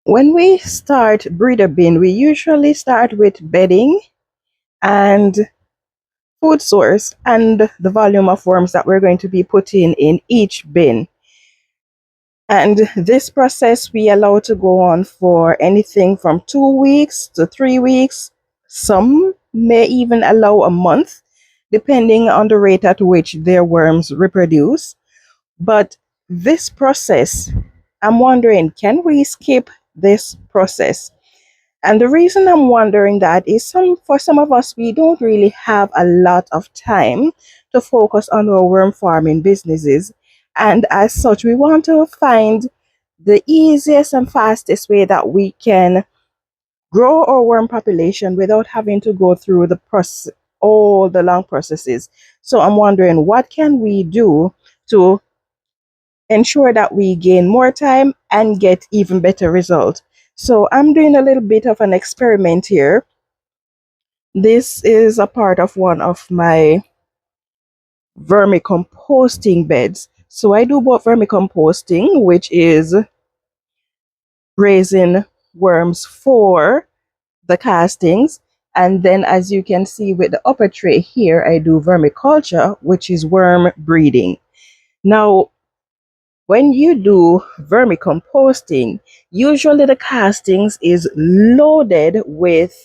When we start breeder bin, we usually start with bedding and food source and the volume of worms that we're going to be putting in each bin. And this process we allow to go on for anything from 2 weeks to 3 weeks. Some may even allow a month, depending on the rate at which their worms reproduce. But this process, I'm wondering, can we skip this process? And the reason I'm wondering that is for some of us, we don't really have a lot of time to focus on our worm farming businesses. And as such, we want to find the easiest and fastest way that we can grow our worm population without having to go through the process, all the long processes. So I'm wondering, what can we do to ensure that we gain more time and get even better results? So I'm doing a little bit of an experiment here. This is a part of one of my vermicomposting beds. So I do both vermicomposting, which is raising worms for the castings. And then, as you can see with the upper tray here, I do vermiculture, which is worm breeding. Now, when you do vermicomposting, usually the castings is loaded with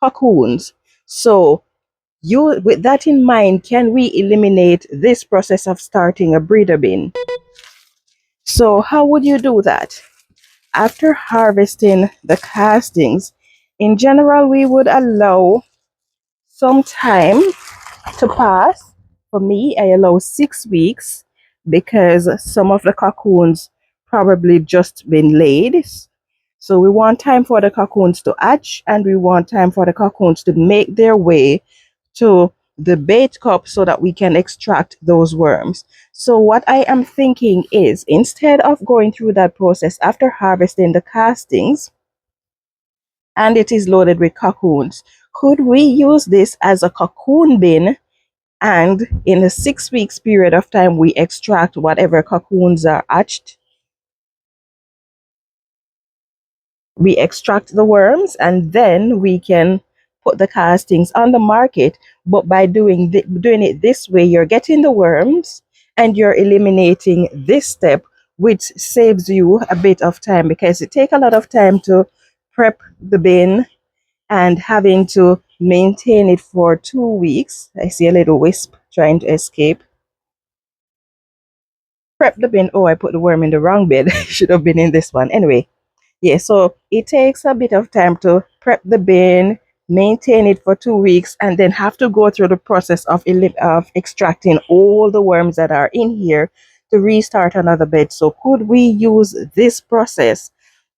cocoons. So, you, with that in mind, can we eliminate this process of starting a breeder bin? So, how would you do that? After harvesting the castings, in general, we would allow some time to pass. For me, I allow 6 weeks because some of the cocoons probably just been laid. So we want time for the cocoons to hatch and we want time for the cocoons to make their way to the bait cup so that we can extract those worms. So what I am thinking is, instead of going through that process after harvesting the castings and it is loaded with cocoons, could we use this as a cocoon bin, and in a 6 weeks period of time we extract whatever cocoons are hatched? We extract the worms and then we can put the castings on the market. But by doing it this way, you're getting the worms and you're eliminating this step, which saves you a bit of time because it takes a lot of time to prep the bin and having to maintain it for 2 weeks. I see a little wisp trying to escape. Prep the bin. Oh, I put the worm in the wrong bin. Should have been in this one. Anyway, yeah, so it takes a bit of time to prep the bin, maintain it for 2 weeks, and then have to go through the process of extracting all the worms that are in here to restart another bed. So could we use this process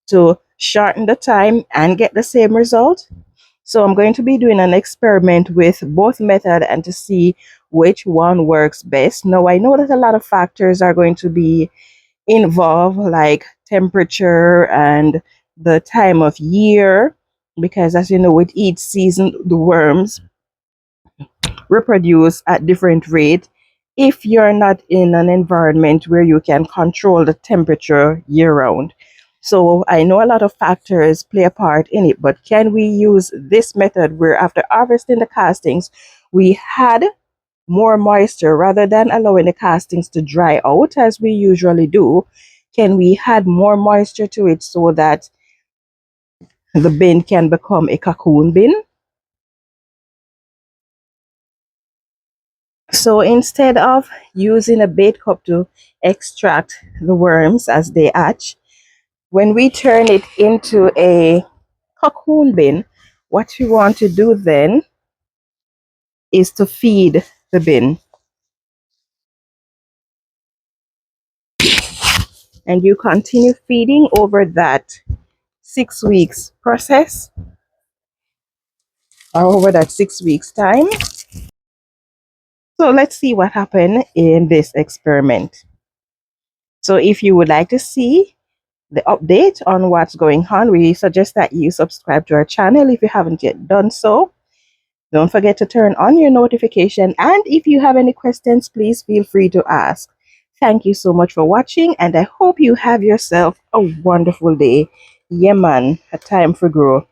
to shorten the time and get the same result? So I'm going to be doing an experiment with both method and to see which one works best. Now I know that a lot of factors are going to be involved, like temperature and the time of year, because as you know, with each season the worms reproduce at different rate if you're not in an environment where you can control the temperature year round. So I know a lot of factors play a part in it, but can we use this method where after harvesting the castings we had more moisture rather than allowing the castings to dry out as we usually do? Can we add more moisture to it so that the bin can become a cocoon bin? So instead of using a bait cup to extract the worms as they hatch, when we turn it into a cocoon bin, what we want to do then is to feed the bin. And you continue feeding over that 6 weeks process or over that 6 weeks time. So let's see what happened in this experiment. So if you would like to see the update on what's going on, we suggest that you subscribe to our channel if you haven't yet done so. Don't forget to turn on your notification, and if you have any questions, please feel free to ask. Thank you so much for watching, and I hope you have yourself a wonderful day. Yeah, man, a time for grow.